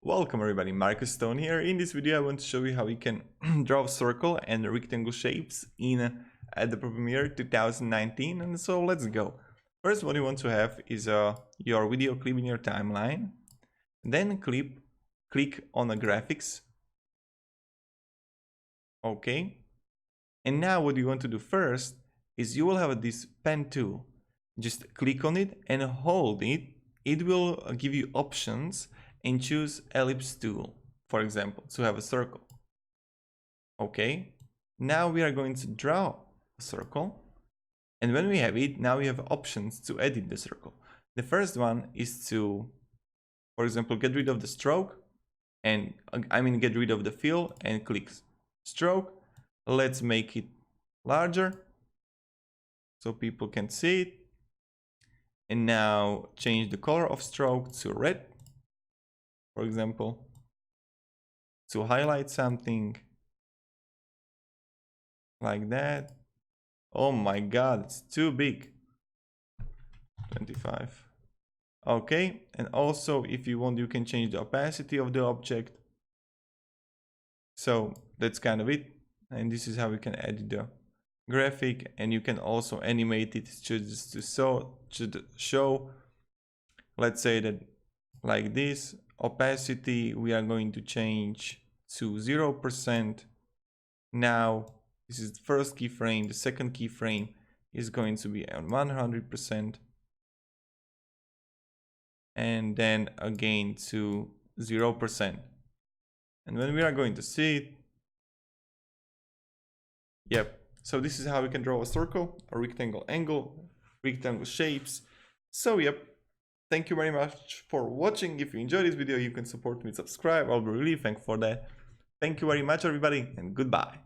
Welcome everybody, Marcus Stone here. In this video I want to show you how you can draw circle and rectangle shapes in the Premiere 2019, and so let's go. First, what you want to have is your video clip in your timeline. Then click on the graphics. Okay. And now what you want to do first is you will have this pen tool. Just click on it and hold it. It will give you options and choose ellipse tool, for example, to have a circle. Okay, now we are going to draw a circle, and when we have it, now we have options to edit the circle. The first one is to, for example, get rid of the stroke, and get rid of the fill and click stroke. Let's make it larger so people can see it, and now change the color of stroke to red, for example, to highlight something like that. Oh my god, it's too big. 25. Okay, and also if you want, you can change the opacity of the object. So that's kind of it, and this is how we can edit the graphic, and you can also animate it just to show, let's say that like this. Opacity we are going to change to 0%. Now this is the first keyframe. The second keyframe is going to be on 100%, and then again to 0%. And when we are going to see it, yep. So this is how we can draw a circle, a rectangle angle, rectangle shapes. So yep. Thank you very much for watching. If you enjoyed this video, you can support me, subscribe. I'll be really thankful for that. Thank you very much, everybody, and goodbye.